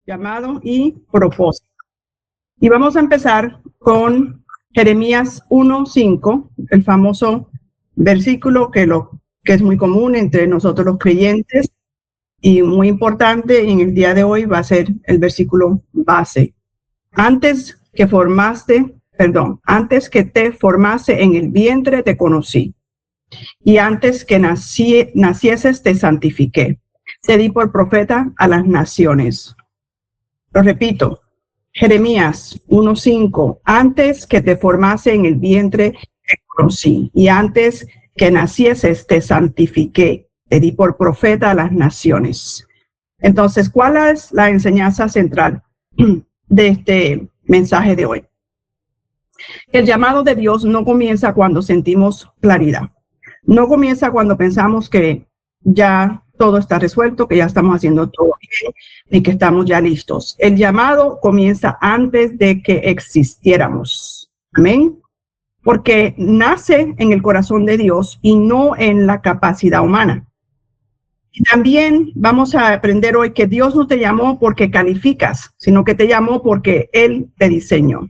llamado y propósito. Y vamos a empezar con Jeremías 1:5, el famoso versículo que es muy común entre nosotros los creyentes y muy importante en el día de hoy va a ser el versículo base. Antes que te formase en el vientre te conocí, y antes que nacieses te santifiqué. Te di por profeta a las naciones. Lo repito, Jeremías 1:5, antes que te formase en el vientre te conocí, y antes que nacieses te santifiqué. Te di por profeta a las naciones. Entonces, ¿cuál es la enseñanza central de este mensaje de hoy? El llamado de Dios no comienza cuando sentimos claridad. No comienza cuando pensamos que ya todo está resuelto, que ya estamos haciendo todo bien y que estamos ya listos. El llamado comienza antes de que existiéramos. Amén. Porque nace en el corazón de Dios y no en la capacidad humana. Y también vamos a aprender hoy que Dios no te llamó porque calificas, sino que te llamó porque Él te diseñó.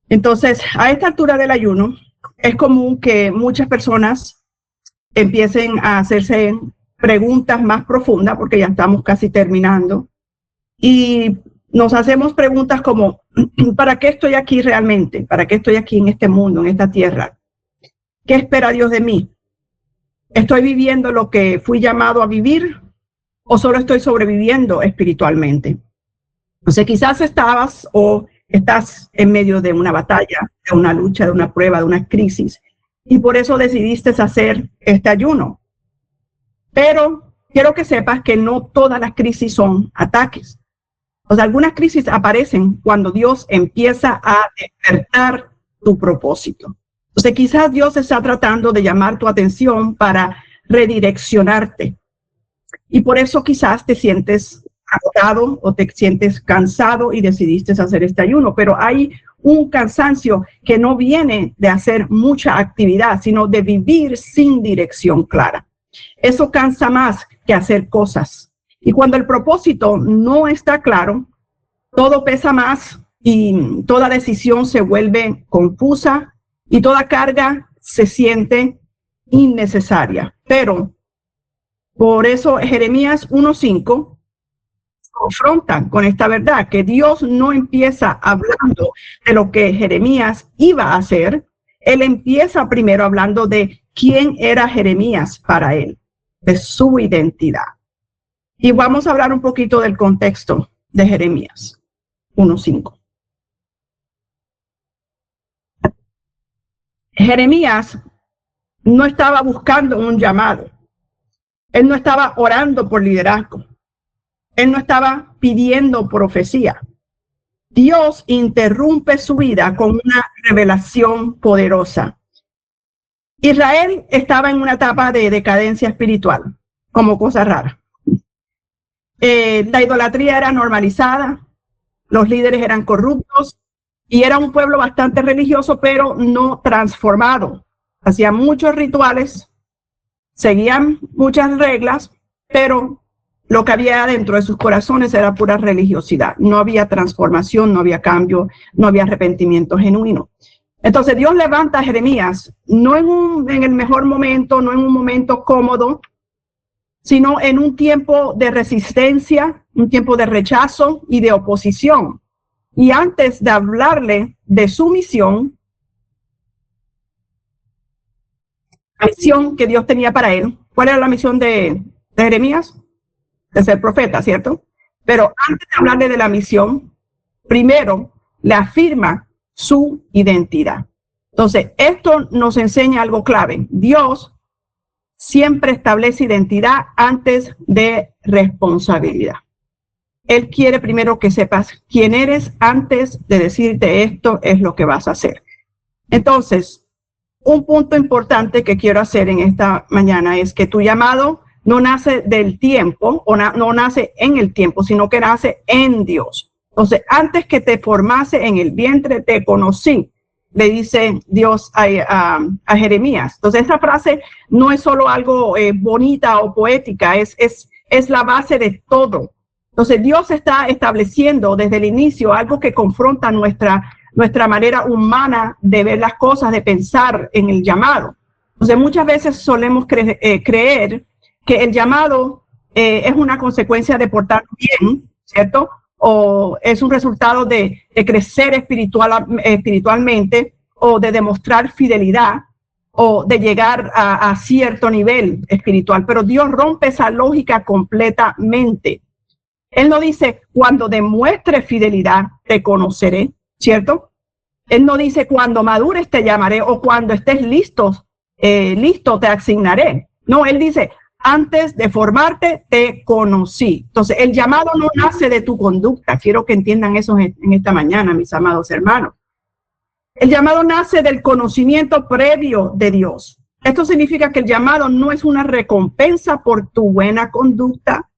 Entonces, a esta altura del ayuno, es común que muchas personas empiecen a hacerse preguntas más profundas, porque ya estamos casi terminando, y nos hacemos preguntas como, ¿para qué estoy aquí realmente? ¿Para qué estoy aquí en este mundo, en esta tierra? ¿Qué espera Dios de mí? ¿Estoy viviendo lo que fui llamado a vivir o solo estoy sobreviviendo espiritualmente? Entonces, quizás estás en medio de una batalla, de una lucha, de una prueba, de una crisis, y por eso decidiste hacer este ayuno. Pero quiero que sepas que no todas las crisis son ataques. O sea, algunas crisis aparecen cuando Dios empieza a despertar tu propósito. Entonces, quizás Dios está tratando de llamar tu atención para redireccionarte. Y por eso quizás te sientes agotado o te sientes cansado y decidiste hacer este ayuno. Pero hay un cansancio que no viene de hacer mucha actividad, sino de vivir sin dirección clara. Eso cansa más que hacer cosas. Y cuando el propósito no está claro, todo pesa más y toda decisión se vuelve confusa y toda carga se siente innecesaria. Pero por eso Jeremías 1:5 confrontan con esta verdad, que Dios no empieza hablando de lo que Jeremías iba a hacer. Él empieza primero hablando de quién era Jeremías para él, de su identidad. Y vamos a hablar un poquito del contexto de Jeremías 1:5. Jeremías no estaba buscando un llamado. Él no estaba orando por liderazgo. Él no estaba pidiendo profecía. Dios interrumpe su vida con una revelación poderosa. Israel estaba en una etapa de decadencia espiritual, como cosa rara. La idolatría era normalizada, los líderes eran corruptos y era un pueblo bastante religioso, pero no transformado. Hacían muchos rituales, seguían muchas reglas, pero lo que había dentro de sus corazones era pura religiosidad. No había transformación, no había cambio, no había arrepentimiento genuino. Entonces Dios levanta a Jeremías, no en el mejor momento, no en un momento cómodo, sino en un tiempo de resistencia, un tiempo de rechazo y de oposición. Y antes de hablarle de su misión, la misión que Dios tenía para él, ¿cuál era la misión de Jeremías? De ser profeta, ¿cierto? Pero antes de hablarle de la misión, primero le afirma su identidad. Entonces, esto nos enseña algo clave. Dios siempre establece identidad antes de responsabilidad. Él quiere primero que sepas quién eres antes de decirte esto es lo que vas a hacer. Entonces, un punto importante que quiero hacer en esta mañana es que tu llamado no nace del tiempo o no nace en el tiempo, sino que nace en Dios. Entonces, antes que te formase en el vientre, te conocí, le dice Dios a Jeremías. Entonces, esa frase no es solo algo bonita o poética, es la base de todo. Entonces Dios está estableciendo desde el inicio algo que confronta nuestra manera humana de ver las cosas, de pensar en el llamado. Entonces muchas veces solemos creer que el llamado es una consecuencia de portarnos bien, ¿cierto? O es un resultado de crecer espiritualmente, o de demostrar fidelidad, o de llegar a cierto nivel espiritual. Pero Dios rompe esa lógica completamente. Él no dice, cuando demuestres fidelidad, te conoceré, ¿cierto? Él no dice, cuando madures te llamaré, o cuando estés listo te asignaré. No, él dice, antes de formarte te conocí. Entonces, el llamado no nace de tu conducta. Quiero que entiendan eso en esta mañana, mis amados hermanos. El llamado nace del conocimiento previo de Dios. Esto significa que el llamado no es una recompensa por tu buena conducta,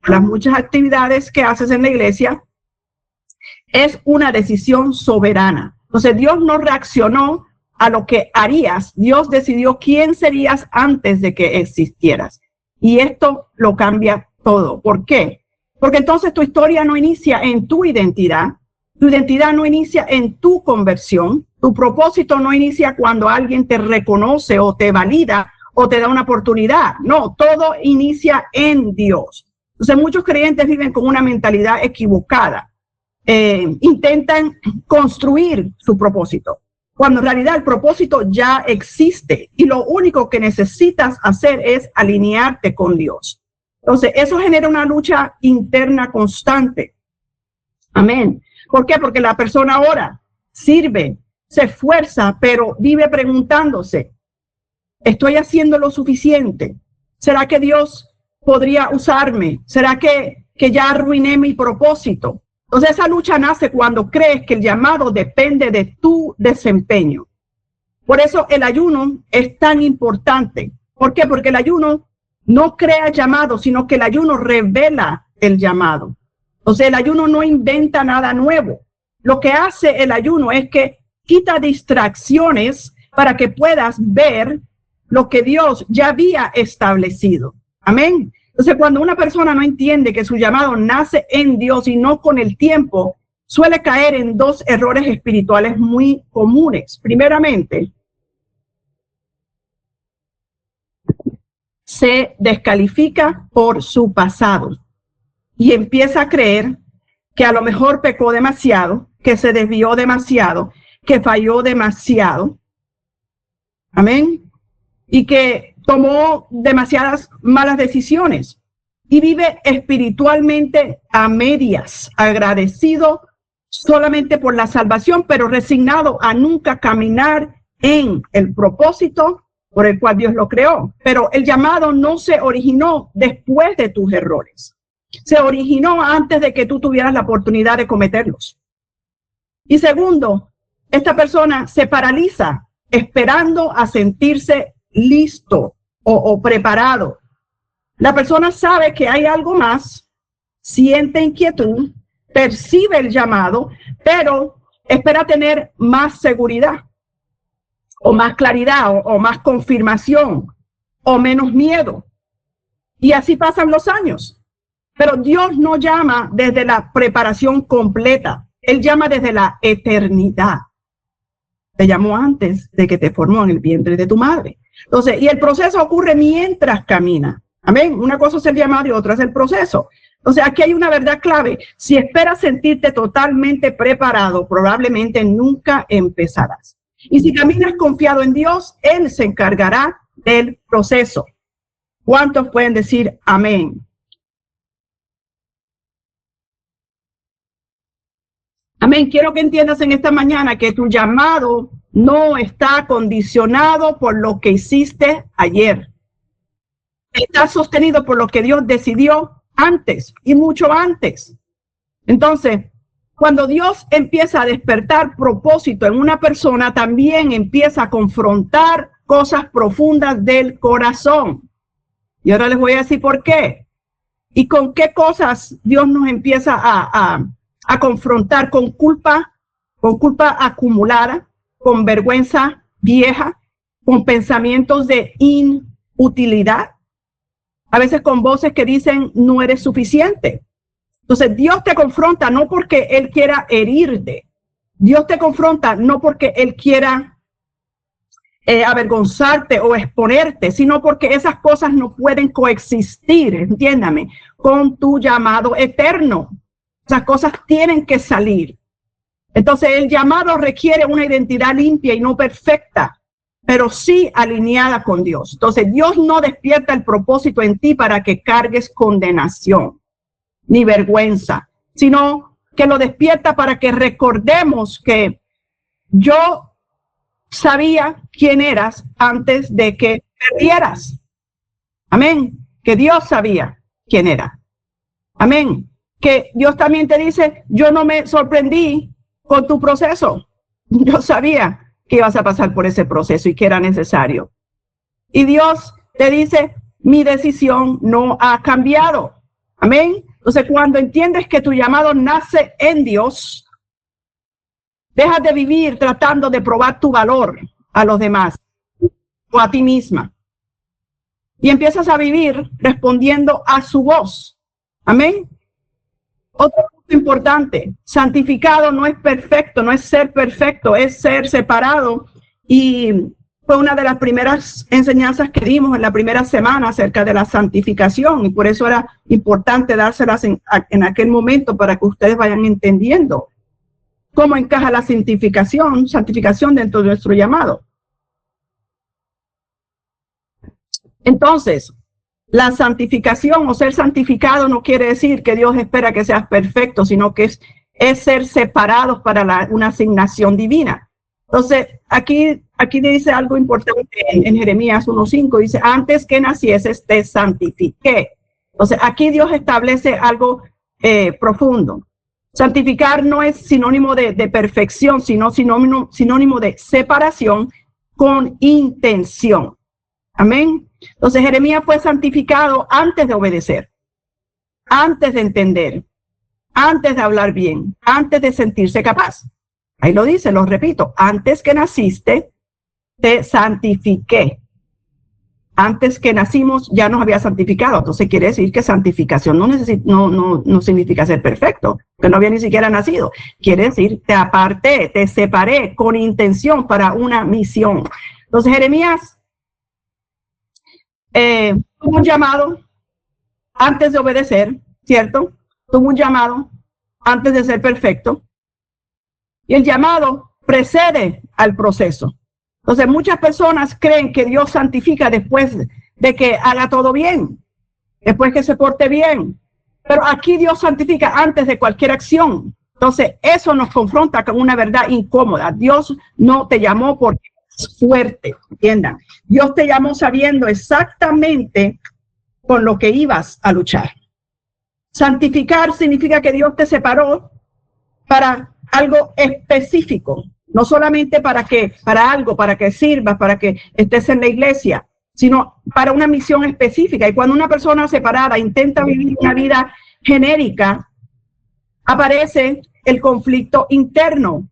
las muchas actividades que haces en la iglesia. Es una decisión soberana. Entonces, Dios no reaccionó a lo que harías. Dios decidió quién serías antes de que existieras. Y esto lo cambia todo. ¿Por qué? Porque entonces tu historia no inicia en tu identidad. Tu identidad no inicia en tu conversión. Tu propósito no inicia cuando alguien te reconoce o te valida o te da una oportunidad. No, todo inicia en Dios. Entonces muchos creyentes viven con una mentalidad equivocada. Intentan construir su propósito, cuando en realidad el propósito ya existe y lo único que necesitas hacer es alinearte con Dios. Entonces, eso genera una lucha interna constante. Amén. ¿Por qué? Porque la persona ora, sirve, se esfuerza, pero vive preguntándose, ¿estoy haciendo lo suficiente? ¿Será que Dios podría usarme? ¿Será que ya arruiné mi propósito? Entonces esa lucha nace cuando crees que el llamado depende de tu desempeño. Por eso el ayuno es tan importante. ¿Por qué? Porque el ayuno no crea llamado, sino que el ayuno revela el llamado. O sea, el ayuno no inventa nada nuevo. Lo que hace el ayuno es que quita distracciones para que puedas ver lo que Dios ya había establecido. Amén. Entonces, cuando una persona no entiende que su llamado nace en Dios y no con el tiempo, suele caer en dos errores espirituales muy comunes. Primeramente, se descalifica por su pasado y empieza a creer que a lo mejor pecó demasiado, que se desvió demasiado, que falló demasiado. Amén. Y que tomó demasiadas malas decisiones y vive espiritualmente a medias, agradecido solamente por la salvación, pero resignado a nunca caminar en el propósito por el cual Dios lo creó. Pero el llamado no se originó después de tus errores. Se originó antes de que tú tuvieras la oportunidad de cometerlos. Y segundo, esta persona se paraliza esperando a sentirse listo o preparado. La persona sabe que hay algo más, siente inquietud, percibe el llamado, pero espera tener más seguridad o más claridad o más confirmación o menos miedo. Y así pasan los años. Pero Dios no llama desde la preparación completa. Él llama desde la eternidad. Te llamó antes de que te formó en el vientre de tu madre. Entonces, y el proceso ocurre mientras camina. Amén. Una cosa es el llamado y otra es el proceso. Entonces, aquí hay una verdad clave. Si esperas sentirte totalmente preparado, probablemente nunca empezarás. Y si caminas confiado en Dios, Él se encargará del proceso. ¿Cuántos pueden decir amén? Amén. Quiero que entiendas en esta mañana que tu llamado no está condicionado por lo que hiciste ayer. Está sostenido por lo que Dios decidió antes y mucho antes. Entonces, cuando Dios empieza a despertar propósito en una persona, también empieza a confrontar cosas profundas del corazón. Y ahora les voy a decir por qué. Y con qué cosas Dios nos empieza a confrontar: con culpa acumulada, con vergüenza vieja, con pensamientos de inutilidad, a veces con voces que dicen no eres suficiente, Entonces Dios te confronta no porque Él quiera herirte. Dios te confronta no porque Él quiera avergonzarte o exponerte, sino porque esas cosas no pueden coexistir, entiéndame, con tu llamado eterno. Esas cosas tienen que salir. Entonces el llamado requiere una identidad limpia y no perfecta, pero sí alineada con Dios. Entonces Dios no despierta el propósito en ti para que cargues condenación ni vergüenza, sino que lo despierta para que recordemos que yo sabía quién eras antes de que perdieras. Amén. Que Dios sabía quién era. Amén. Que Dios también te dice, yo no me sorprendí con tu proceso. Yo sabía que ibas a pasar por ese proceso y que era necesario. Y Dios te dice, mi decisión no ha cambiado. Amén. Entonces, cuando entiendes que tu llamado nace en Dios, dejas de vivir tratando de probar tu valor a los demás o a ti misma. Y empiezas a vivir respondiendo a su voz. Amén. Otro punto importante, santificado no es perfecto, no es ser perfecto, es ser separado. Y fue una de las primeras enseñanzas que dimos en la primera semana acerca de la santificación. Y por eso era importante dárselas en aquel momento para que ustedes vayan entendiendo cómo encaja la santificación dentro de nuestro llamado. Entonces, la santificación o ser santificado no quiere decir que Dios espera que seas perfecto, sino que es ser separados para una asignación divina. Entonces, aquí dice algo importante en Jeremías 1:5, dice, antes que nacieses te santifiqué. Entonces, aquí Dios establece algo profundo. Santificar no es sinónimo de perfección, sino sinónimo de separación con intención. Amén. Entonces Jeremías fue santificado antes de obedecer, antes de entender, antes de hablar bien, antes de sentirse capaz. Ahí lo dice, lo repito, antes que naciste, te santifiqué. Antes que nacimos ya nos había santificado. Entonces quiere decir que santificación no significa ser perfecto, que no había ni siquiera nacido. Quiere decir, te aparté, te separé con intención para una misión. Entonces Jeremías tuvo un llamado antes de obedecer, ¿cierto? Tuvo un llamado antes de ser perfecto. Y el llamado precede al proceso. Entonces muchas personas creen que Dios santifica después de que haga todo bien, después que se porte bien. Pero aquí Dios santifica antes de cualquier acción. Entonces eso nos confronta con una verdad incómoda. Dios no te llamó porque es fuerte, entiendan. Dios te llamó sabiendo exactamente con lo que ibas a luchar. Santificar significa que Dios te separó para algo específico. No solamente para que sirvas, para que estés en la iglesia, sino para una misión específica. Y cuando una persona separada intenta vivir una vida genérica, aparece el conflicto interno.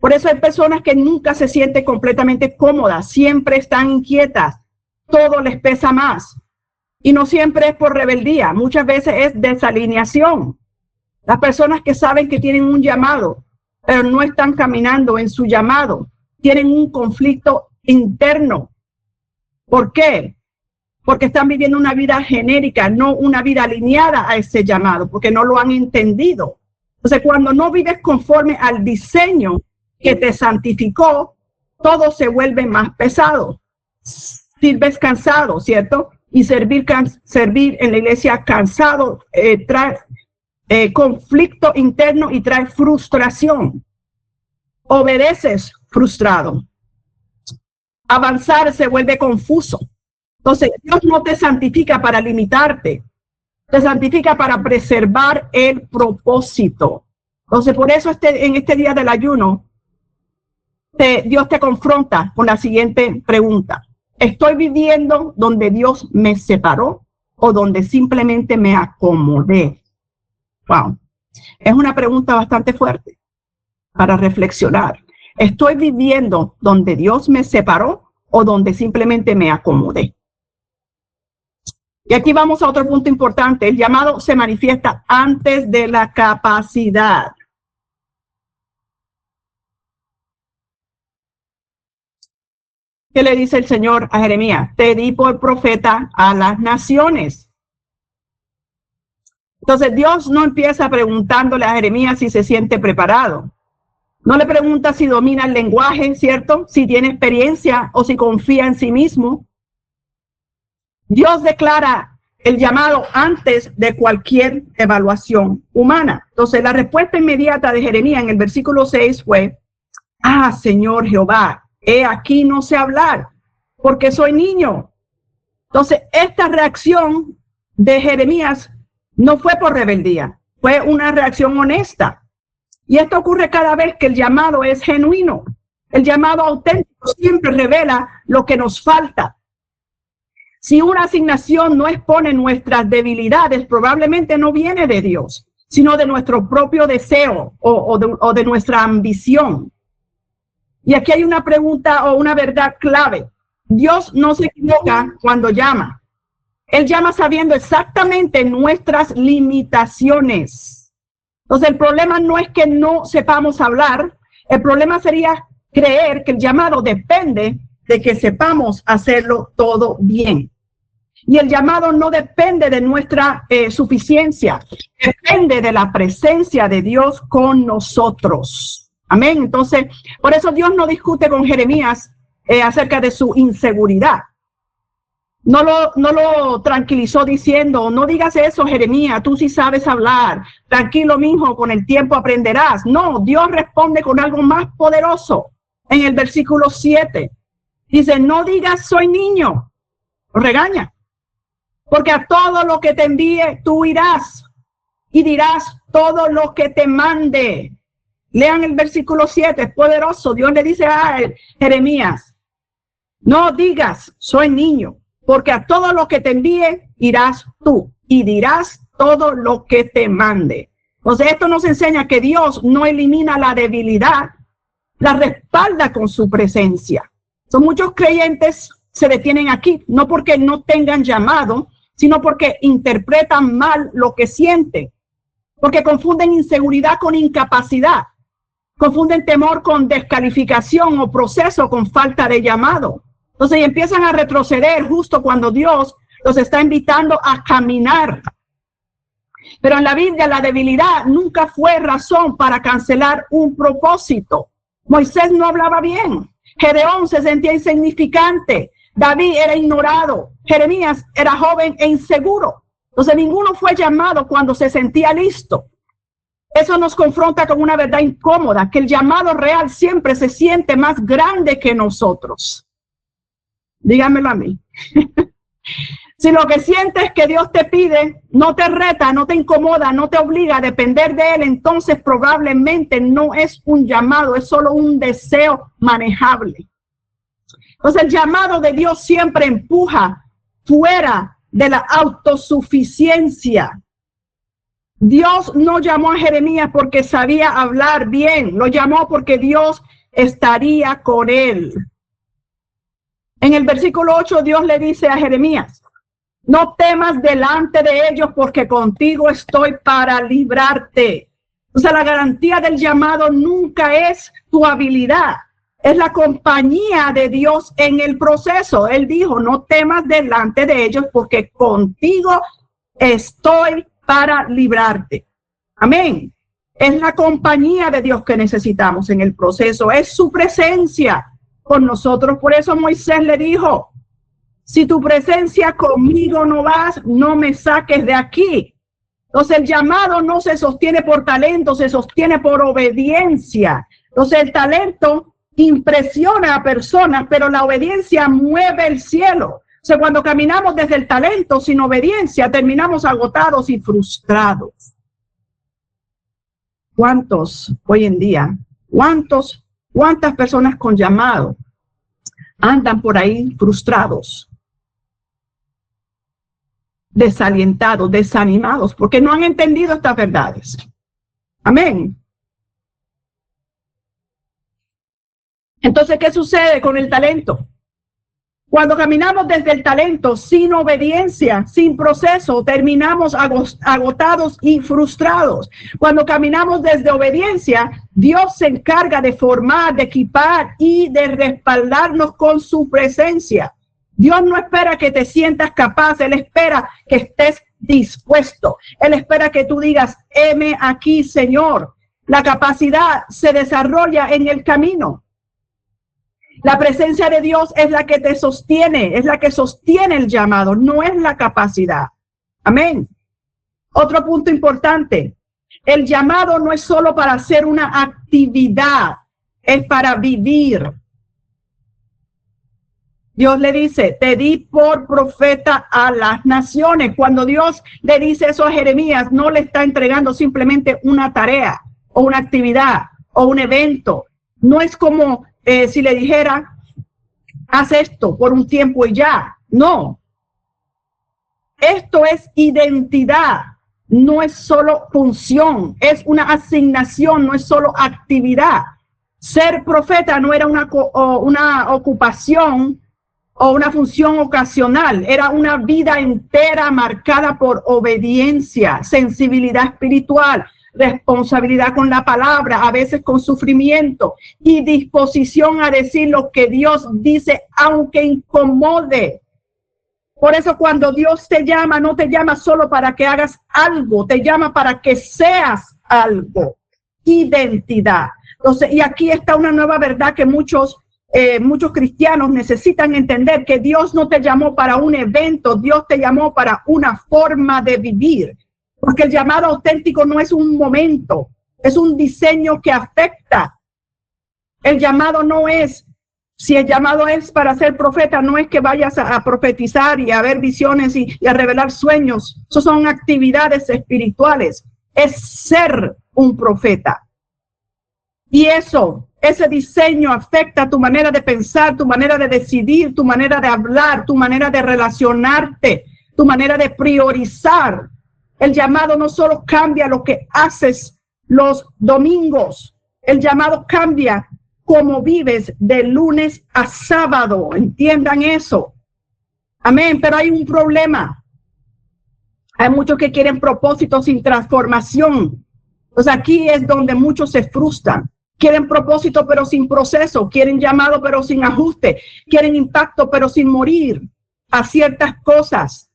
Por eso hay personas que nunca se sienten completamente cómodas, siempre están inquietas, todo les pesa más. Y no siempre es por rebeldía, muchas veces es desalineación. Las personas que saben que tienen un llamado, pero no están caminando en su llamado, tienen un conflicto interno. ¿Por qué? Porque están viviendo una vida genérica, no una vida alineada a ese llamado, porque no lo han entendido. Entonces, cuando no vives conforme al diseño que te santificó, todo se vuelve más pesado. Sirves cansado, ¿cierto? Y servir en la iglesia cansado trae conflicto interno y trae frustración. Obedeces frustrado. Avanzar se vuelve confuso. Entonces, Dios no te santifica para limitarte, te santifica para preservar el propósito. Entonces, por eso en este día del ayuno, Dios te confronta con la siguiente pregunta. ¿Estoy viviendo donde Dios me separó o donde simplemente me acomodé? Wow. Es una pregunta bastante fuerte para reflexionar. ¿Estoy viviendo donde Dios me separó o donde simplemente me acomodé? Y aquí vamos a otro punto importante. El llamado se manifiesta antes de la capacidad. ¿Qué le dice el Señor a Jeremías? Te di por profeta a las naciones. Entonces Dios no empieza preguntándole a Jeremías si se siente preparado. No le pregunta si domina el lenguaje, ¿cierto? Si tiene experiencia o si confía en sí mismo. Dios declara el llamado antes de cualquier evaluación humana. Entonces la respuesta inmediata de Jeremías en el versículo 6 fue, Señor Jehová, he aquí no sé hablar, porque soy niño. Entonces esta reacción de Jeremías no fue por rebeldía, fue una reacción honesta. Y esto ocurre cada vez que el llamado es genuino. El llamado auténtico siempre revela lo que nos falta. Si una asignación no expone nuestras debilidades, probablemente no viene de Dios, sino de nuestro propio deseo o de nuestra ambición. Y aquí hay una pregunta o una verdad clave. Dios no se equivoca cuando llama. Él llama sabiendo exactamente nuestras limitaciones. Entonces el problema no es que no sepamos hablar, el problema sería creer que el llamado depende de que sepamos hacerlo todo bien. Y el llamado no depende de nuestra suficiencia, depende de la presencia de Dios con nosotros. Amén. Entonces, por eso Dios no discute con Jeremías acerca de su inseguridad. No lo tranquilizó diciendo, no digas eso, Jeremías, tú sí sabes hablar. Tranquilo, mijo, con el tiempo aprenderás. No, Dios responde con algo más poderoso. En el versículo 7, dice, no digas soy niño. Lo regaña. Porque a todo lo que te envíe, tú irás y dirás todo lo que te mande. Lean el versículo 7, es poderoso. Dios le dice a Jeremías, no digas soy niño. Porque a todo lo que te envíe, irás tú y dirás todo lo que te mande. Entonces, esto nos enseña que Dios no elimina la debilidad, la respalda con su presencia. Son muchos creyentes se detienen aquí, no porque no tengan llamado, sino porque interpretan mal lo que sienten. Porque confunden inseguridad con incapacidad. Confunden temor con descalificación o proceso con falta de llamado. Entonces empiezan a retroceder justo cuando Dios los está invitando a caminar. Pero en la Biblia la debilidad nunca fue razón para cancelar un propósito. Moisés no hablaba bien. Gedeón se sentía insignificante. David era ignorado. Jeremías era joven e inseguro. Entonces ninguno fue llamado cuando se sentía listo. Eso nos confronta con una verdad incómoda, que el llamado real siempre se siente más grande que nosotros. Dígamelo a mí. Si lo que sientes que Dios te pide no te reta, no te incomoda, no te obliga a depender de Él, entonces probablemente no es un llamado, es solo un deseo manejable. Entonces el llamado de Dios siempre empuja fuera de la autosuficiencia. Dios no llamó a Jeremías porque sabía hablar bien, lo llamó porque Dios estaría con él. En el versículo 8 Dios le dice a Jeremías, no temas delante de ellos porque contigo estoy para librarte. O sea, la garantía del llamado nunca es tu habilidad, es la compañía de Dios en el proceso. Él dijo, no temas delante de ellos porque contigo estoy para librarte. Amén. Es la compañía de Dios que necesitamos en el proceso, es su presencia con nosotros. Por eso Moisés le dijo, si tu presencia conmigo no vas, no me saques de aquí. Entonces el llamado no se sostiene por talento, se sostiene por obediencia. Entonces el talento impresiona a personas, pero la obediencia mueve el cielo. O sea, cuando caminamos desde el talento sin obediencia, terminamos agotados y frustrados. ¿Cuántos hoy en día, cuántas personas con llamado andan por ahí frustrados, desalientados, desanimados, porque no han entendido estas verdades? Amén. Entonces, ¿qué sucede con el talento? Cuando caminamos desde el talento, sin obediencia, sin proceso, terminamos agotados y frustrados. Cuando caminamos desde obediencia, Dios se encarga de formar, de equipar y de respaldarnos con su presencia. Dios no espera que te sientas capaz, Él espera que estés dispuesto. Él espera que tú digas, heme aquí, Señor. La capacidad se desarrolla en el camino. La presencia de Dios es la que te sostiene, es la que sostiene el llamado, no es la capacidad. Amén. Otro punto importante, el llamado no es solo para hacer una actividad, es para vivir. Dios le dice, te di por profeta a las naciones. Cuando Dios le dice eso a Jeremías, no le está entregando simplemente una tarea o una actividad o un evento. No es como si le dijera, haz esto por un tiempo y ya. No. Esto es identidad, no es solo función, es una asignación, no es solo actividad. Ser profeta no era una ocupación o una función ocasional, era una vida entera marcada por obediencia, sensibilidad espiritual, responsabilidad con la palabra, a veces con sufrimiento y disposición a decir lo que Dios dice, aunque incomode. Por eso cuando Dios te llama, no te llama solo para que hagas algo, te llama para que seas algo. Identidad. Entonces, y aquí está una nueva verdad que muchos cristianos necesitan entender, que Dios no te llamó para un evento, Dios te llamó para una forma de vivir. Porque el llamado auténtico no es un momento, es un diseño que afecta. El llamado no es, si el llamado es para ser profeta, no es que vayas a profetizar y a ver visiones y a revelar sueños. Eso son actividades espirituales. Es ser un profeta. Y ese diseño afecta tu manera de pensar, tu manera de decidir, tu manera de hablar, tu manera de relacionarte, tu manera de priorizar. El llamado no solo cambia lo que haces los domingos, el llamado cambia cómo vives de lunes a sábado. Entiendan eso. Amén. Pero hay un problema. Hay muchos que quieren propósitos sin transformación. Pues aquí es donde muchos se frustran. Quieren propósito pero sin proceso. Quieren llamado pero sin ajuste. Quieren impacto pero sin morir a ciertas cosas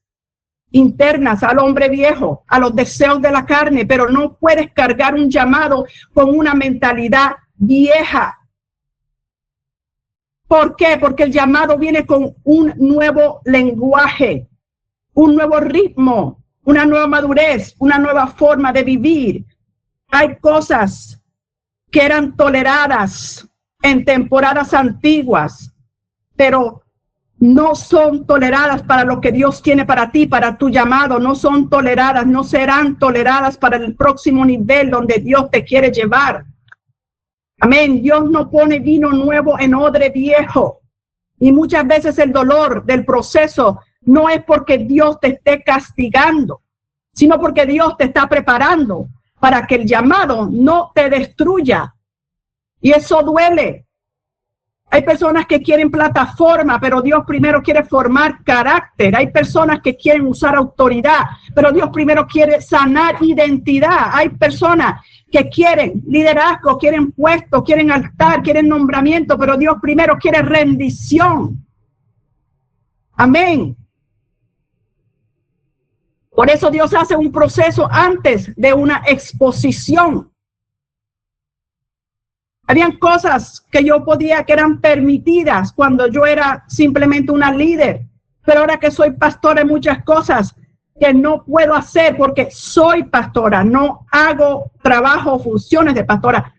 internas, al hombre viejo, a los deseos de la carne, pero no puedes cargar un llamado con una mentalidad vieja. ¿Por qué? Porque el llamado viene con un nuevo lenguaje, un nuevo ritmo, una nueva madurez, una nueva forma de vivir. Hay cosas que eran toleradas en temporadas antiguas, pero no son toleradas para lo que Dios tiene para ti, para tu llamado. No son toleradas, no serán toleradas para el próximo nivel donde Dios te quiere llevar. Amén. Dios no pone vino nuevo en odre viejo. Y muchas veces el dolor del proceso no es porque Dios te esté castigando, sino porque Dios te está preparando para que el llamado no te destruya. Y eso duele. Hay personas que quieren plataforma, pero Dios primero quiere formar carácter. Hay personas que quieren usar autoridad, pero Dios primero quiere sanar identidad. Hay personas que quieren liderazgo, quieren puesto, quieren altar, quieren nombramiento, pero Dios primero quiere rendición. Amén. Por eso Dios hace un proceso antes de una exposición. Habían cosas que yo podía, que eran permitidas cuando yo era simplemente una líder. Pero ahora que soy pastora, hay muchas cosas que no puedo hacer porque soy pastora. No hago trabajo o funciones de pastora.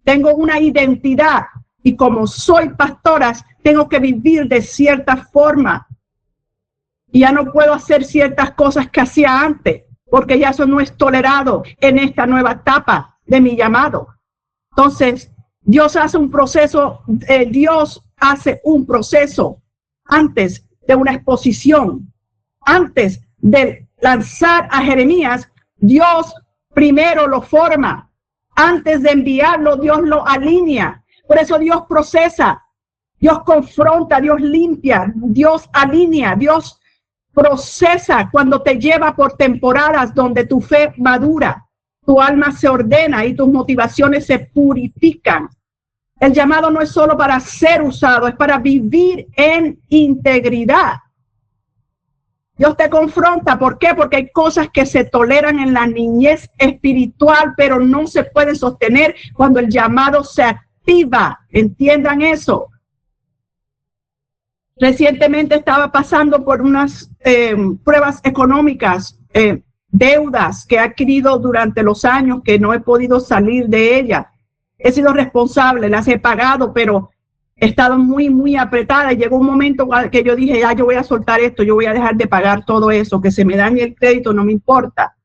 Tengo una identidad y como soy pastora, tengo que vivir de cierta forma. Y ya no puedo hacer ciertas cosas que hacía antes porque ya eso no es tolerado en esta nueva etapa de mi llamado. Entonces, Dios hace un proceso antes de una exposición. Antes de lanzar a Jeremías, Dios primero lo forma. Antes de enviarlo, Dios lo alinea. Por eso Dios procesa. Dios confronta, Dios limpia, Dios alinea, Dios procesa cuando te lleva por temporadas donde tu fe madura, tu alma se ordena y tus motivaciones se purifican. El llamado no es solo para ser usado, es para vivir en integridad. Dios te confronta, ¿por qué? Porque hay cosas que se toleran en la niñez espiritual, pero no se pueden sostener cuando el llamado se activa. Entiendan eso. Recientemente estaba pasando por unas pruebas económicas, deudas que he adquirido durante los años que no he podido salir de ellas. He sido responsable, las he pagado, pero he estado muy apretada y llegó un momento que yo dije, ya yo voy a soltar esto, yo voy a dejar de pagar todo eso, que se me dan el crédito, no me importa.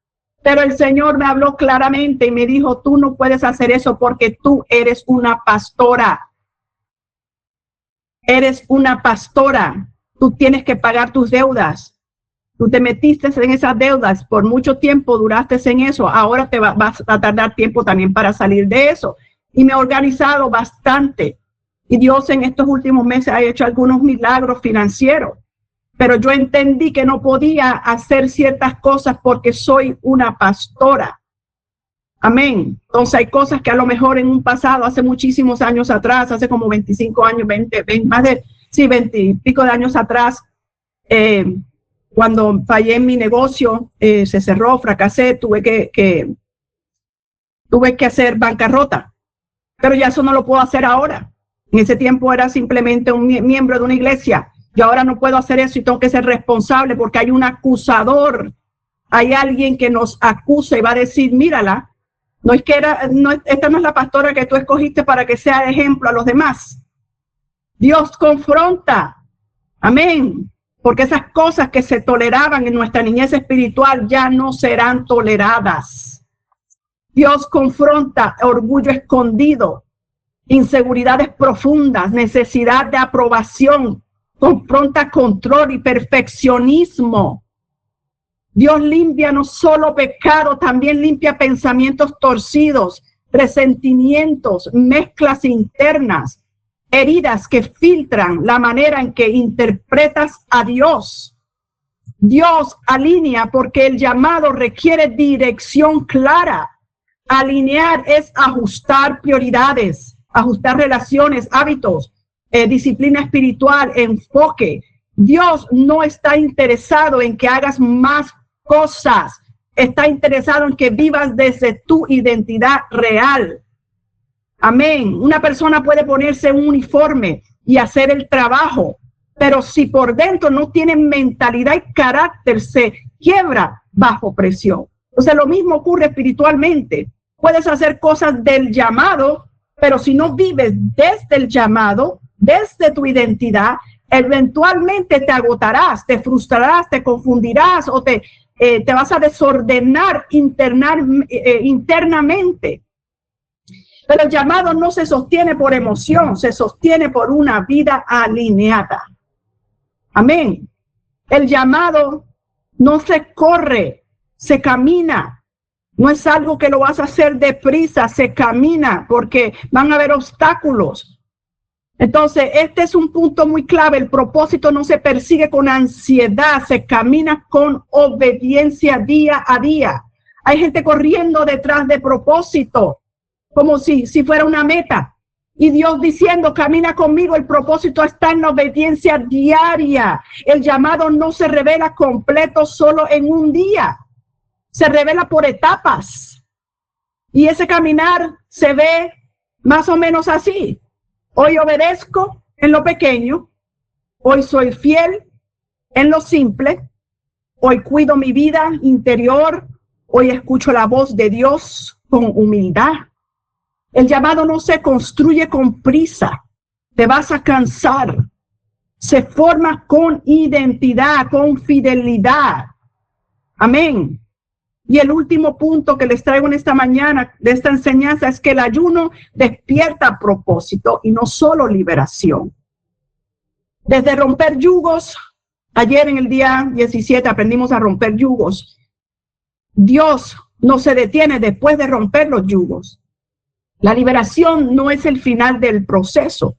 Pero el Señor me habló claramente y me dijo, tú no puedes hacer eso porque tú eres una pastora. Eres una pastora, tú tienes que pagar tus deudas. Tú te metiste en esas deudas, por mucho tiempo duraste en eso, ahora te vas a tardar tiempo también para salir de eso. Y me he organizado bastante. Y Dios en estos últimos meses ha hecho algunos milagros financieros. Pero yo entendí que no podía hacer ciertas cosas porque soy una pastora. Amén. Entonces hay cosas que a lo mejor en un pasado, hace muchísimos años atrás, hace como 25 años, 20 y pico de años atrás, cuando fallé en mi negocio, se cerró, fracasé, tuve que hacer bancarrota. Pero ya eso no lo puedo hacer ahora. En ese tiempo era simplemente un miembro de una iglesia. Yo ahora no puedo hacer eso y tengo que ser responsable porque hay un acusador. Hay alguien que nos acusa y va a decir, mírala, esta no es la pastora que tú escogiste para que sea ejemplo a los demás. Dios confronta. Amén. Porque esas cosas que se toleraban en nuestra niñez espiritual ya no serán toleradas. Dios confronta orgullo escondido, inseguridades profundas, necesidad de aprobación, confronta control y perfeccionismo. Dios limpia no solo pecado, también limpia pensamientos torcidos, resentimientos, mezclas internas, heridas que filtran la manera en que interpretas a Dios. Dios alinea porque el llamado requiere dirección clara. Alinear es ajustar prioridades, ajustar relaciones, hábitos, disciplina espiritual, enfoque. Dios no está interesado en que hagas más cosas, está interesado en que vivas desde tu identidad real. Amén. Una persona puede ponerse un uniforme y hacer el trabajo, pero si por dentro no tiene mentalidad y carácter, se quiebra bajo presión. O sea, lo mismo ocurre espiritualmente. Puedes hacer cosas del llamado, pero si no vives desde el llamado, desde tu identidad, eventualmente te agotarás, te frustrarás, te confundirás o te vas a desordenar internamente. Pero el llamado no se sostiene por emoción, se sostiene por una vida alineada. Amén. El llamado no se corre, se camina. No es algo que lo vas a hacer deprisa, se camina porque van a haber obstáculos. Entonces, este es un punto muy clave. El propósito no se persigue con ansiedad, se camina con obediencia día a día. Hay gente corriendo detrás de propósito, como si fuera una meta. Y Dios diciendo, camina conmigo, el propósito está en la obediencia diaria. El llamado no se revela completo solo en un día. Se revela por etapas. Y ese caminar se ve más o menos así. Hoy obedezco en lo pequeño. Hoy soy fiel en lo simple. Hoy cuido mi vida interior. Hoy escucho la voz de Dios con humildad. El llamado no se construye con prisa. Te vas a cansar. Se forma con identidad, con fidelidad. Amén. Y el último punto que les traigo en esta mañana de esta enseñanza es que el ayuno despierta propósito y no solo liberación. Desde romper yugos, ayer en el día 17 aprendimos a romper yugos. Dios no se detiene después de romper los yugos. La liberación no es el final del proceso.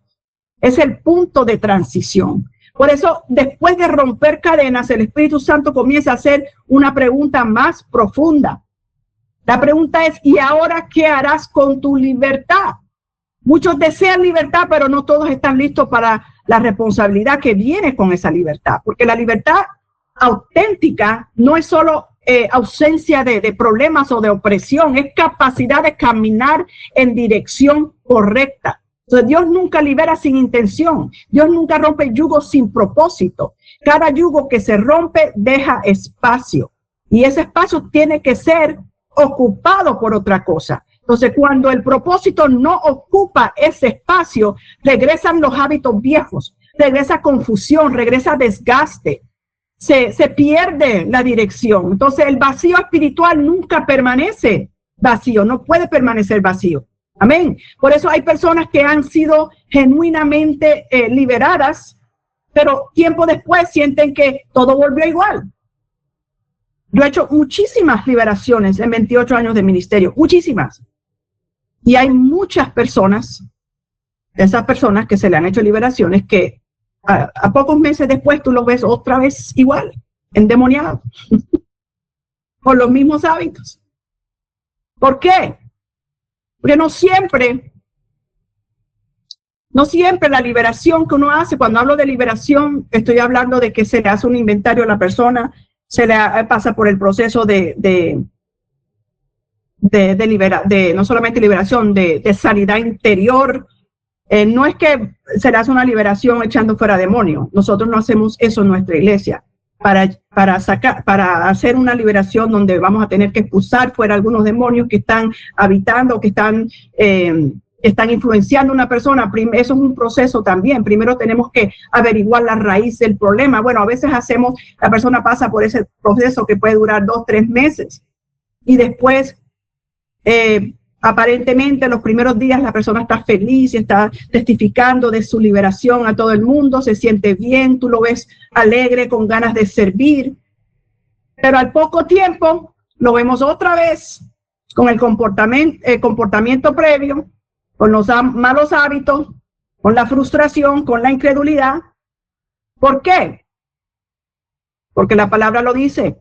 Es el punto de transición. Por eso, después de romper cadenas, el Espíritu Santo comienza a hacer una pregunta más profunda. La pregunta es, ¿y ahora qué harás con tu libertad? Muchos desean libertad, pero no todos están listos para la responsabilidad que viene con esa libertad. Porque la libertad auténtica no es solo ausencia de problemas o de opresión, es capacidad de caminar en dirección correcta. Entonces, Dios nunca libera sin intención. Dios nunca rompe yugos sin propósito. Cada yugo que se rompe deja espacio. Y ese espacio tiene que ser ocupado por otra cosa. Entonces, cuando el propósito no ocupa ese espacio, regresan los hábitos viejos, regresa confusión, regresa desgaste, se pierde la dirección. Entonces, el vacío espiritual nunca permanece vacío, no puede permanecer vacío. Amén. Por eso hay personas que han sido genuinamente liberadas, pero tiempo después sienten que todo volvió igual. Yo he hecho muchísimas liberaciones en 28 años de ministerio, muchísimas. Y hay muchas personas, esas personas que se le han hecho liberaciones, que a pocos meses después tú lo ves otra vez igual, endemoniado, por los mismos hábitos. ¿Por qué? Porque no siempre la liberación que uno hace, cuando hablo de liberación, estoy hablando de que se le hace un inventario a la persona, se le pasa por el proceso de no solamente liberación, de sanidad interior. No es que se le hace una liberación echando fuera demonios. Nosotros no hacemos eso en nuestra iglesia. Para hacer una liberación donde vamos a tener que expulsar fuera algunos demonios que están habitando, que están influenciando a una persona. Eso es un proceso también. Primero tenemos que averiguar la raíz del problema. Bueno, a veces la persona pasa por ese proceso que puede durar 2, 3 meses. Y después, aparentemente, los primeros días la persona está feliz y está testificando de su liberación a todo el mundo, se siente bien, tú lo ves alegre, con ganas de servir. Pero al poco tiempo lo vemos otra vez con el comportamiento previo, con los malos hábitos, con la frustración, con la incredulidad. ¿Por qué? Porque la palabra lo dice,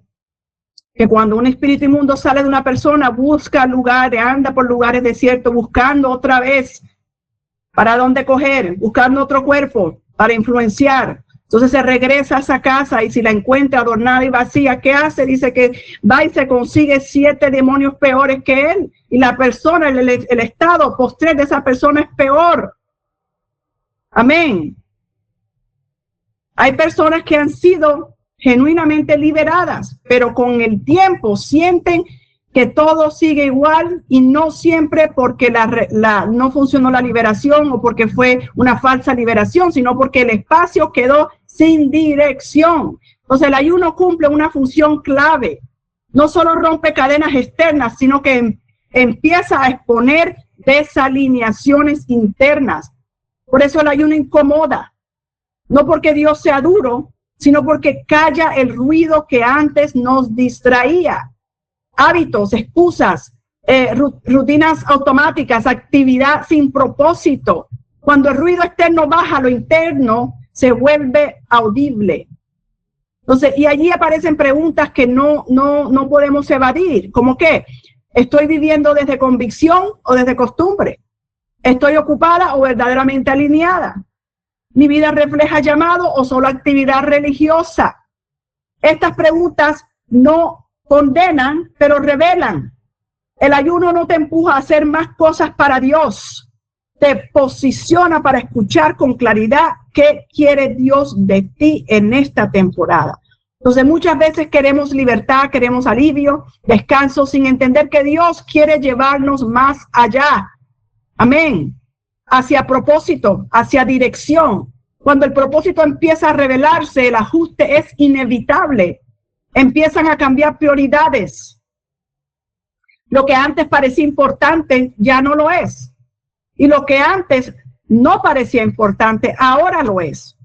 que cuando un espíritu inmundo sale de una persona, busca lugares, anda por lugares desiertos, buscando otra vez para dónde coger, buscando otro cuerpo para influenciar. Entonces se regresa a esa casa y si la encuentra adornada y vacía, ¿qué hace? Dice que va y se consigue 7 demonios peores que él. Y la persona, el estado postrer de esa persona es peor. Amén. Hay personas que han sido genuinamente liberadas, pero con el tiempo sienten que todo sigue igual y no siempre porque no funcionó la liberación o porque fue una falsa liberación, sino porque el espacio quedó sin dirección. Entonces el ayuno cumple una función clave. No solo rompe cadenas externas, sino que empieza a exponer desalineaciones internas. Por eso el ayuno incomoda. No porque Dios sea duro, sino porque calla el ruido que antes nos distraía. Hábitos, excusas, rutinas automáticas, actividad sin propósito. Cuando el ruido externo baja, lo interno se vuelve audible. Entonces, y allí aparecen preguntas que no podemos evadir, como que, ¿estoy viviendo desde convicción o desde costumbre? ¿Estoy ocupada o verdaderamente alineada? ¿Mi vida refleja llamado o solo actividad religiosa? Estas preguntas no condenan, pero revelan. El ayuno no te empuja a hacer más cosas para Dios. Te posiciona para escuchar con claridad qué quiere Dios de ti en esta temporada. Entonces muchas veces queremos libertad, queremos alivio, descanso, sin entender que Dios quiere llevarnos más allá. Amén. Hacia propósito, hacia dirección. Cuando el propósito empieza a revelarse, el ajuste es inevitable. Empiezan a cambiar prioridades. Lo que antes parecía importante ya no lo es. Y lo que antes no parecía importante, ahora lo es.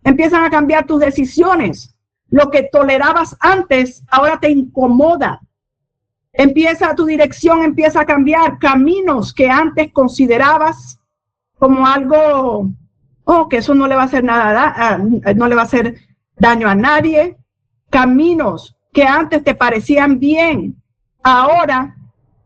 Empiezan a cambiar tus decisiones. Lo que tolerabas antes, ahora te incomoda. Tu dirección empieza a cambiar. Caminos que antes considerabas como algo Oh, que eso no le va a hacer nada, no le va a hacer daño a nadie. Caminos que antes te parecían bien, ahora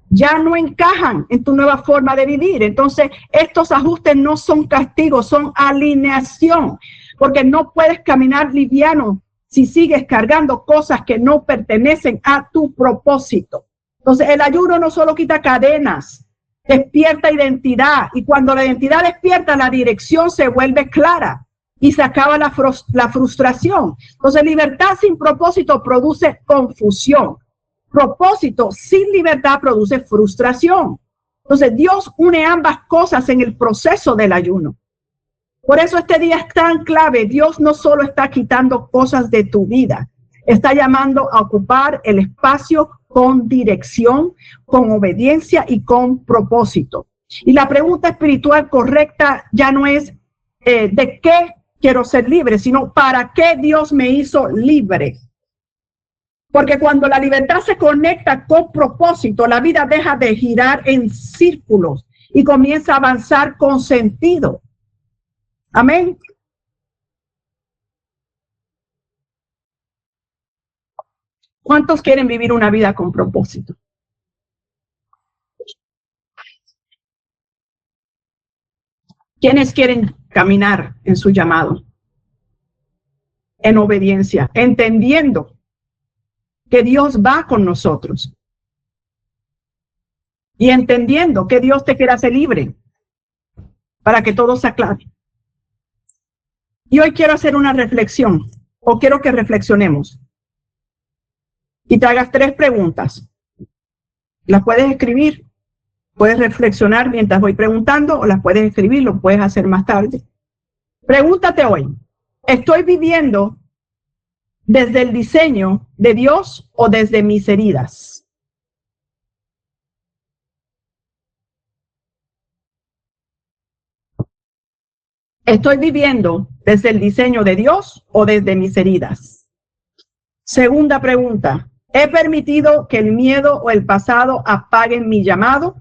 ya no encajan en tu nueva forma de vivir. Entonces, estos ajustes no son castigos, son alineación, porque no puedes caminar liviano si sigues cargando cosas que no pertenecen a tu propósito. Entonces, el ayuno no solo quita cadenas, despierta identidad, y cuando la identidad despierta, la dirección se vuelve clara y se acaba la frustración. Entonces, libertad sin propósito produce confusión. Propósito sin libertad produce frustración. Entonces, Dios une ambas cosas en el proceso del ayuno. Por eso este día es tan clave. Dios no solo está quitando cosas de tu vida, está llamando a ocupar el espacio con dirección, con obediencia y con propósito. Y la pregunta espiritual correcta ya no es de qué quiero ser libre, sino para qué Dios me hizo libre. Porque cuando la libertad se conecta con propósito, la vida deja de girar en círculos y comienza a avanzar con sentido. Amén. ¿Cuántos quieren vivir una vida con propósito? ¿Quiénes quieren caminar en su llamado? En obediencia, entendiendo que Dios va con nosotros y entendiendo que Dios te quiere hacer libre para que todo se aclare. Y hoy quiero hacer una reflexión, o quiero que reflexionemos y te hagas 3 preguntas. Las puedes escribir, puedes reflexionar mientras voy preguntando, o las puedes escribir, lo puedes hacer más tarde. Pregúntate hoy, ¿estoy viviendo desde el diseño de Dios o desde mis heridas? ¿Estoy viviendo desde el diseño de Dios o desde mis heridas? Segunda pregunta, ¿he permitido que el miedo o el pasado apaguen mi llamado?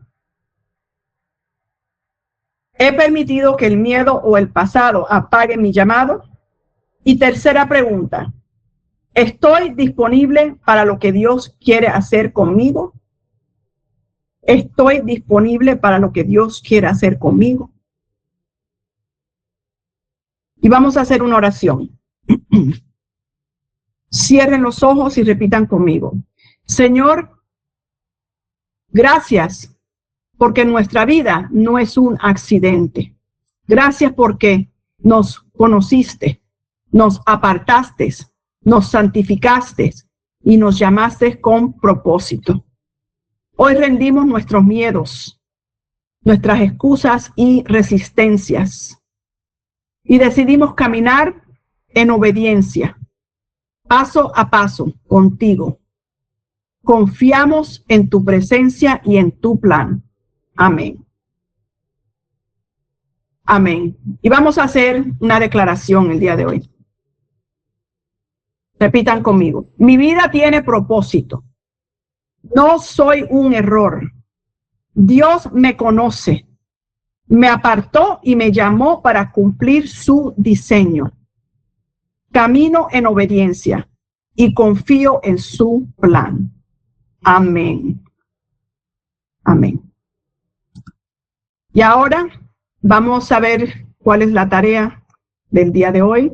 ¿He permitido que el miedo o el pasado apaguen mi llamado? Y tercera pregunta, ¿estoy disponible para lo que Dios quiere hacer conmigo? ¿Estoy disponible para lo que Dios quiere hacer conmigo? Y vamos a hacer una oración. Cierren los ojos y repitan conmigo. Señor, gracias porque nuestra vida no es un accidente. Gracias porque nos conociste, nos apartaste, nos santificaste y nos llamaste con propósito. Hoy rendimos nuestros miedos, nuestras excusas y resistencias. Y decidimos caminar en obediencia, paso a paso, contigo. Confiamos en tu presencia y en tu plan. Amén. Amén. Y vamos a hacer una declaración el día de hoy. Repitan conmigo. Mi vida tiene propósito. No soy un error. Dios me conoce. Me apartó y me llamó para cumplir su diseño. Camino en obediencia y confío en su plan. Amén. Amén. Y ahora vamos a ver cuál es la tarea del día de hoy.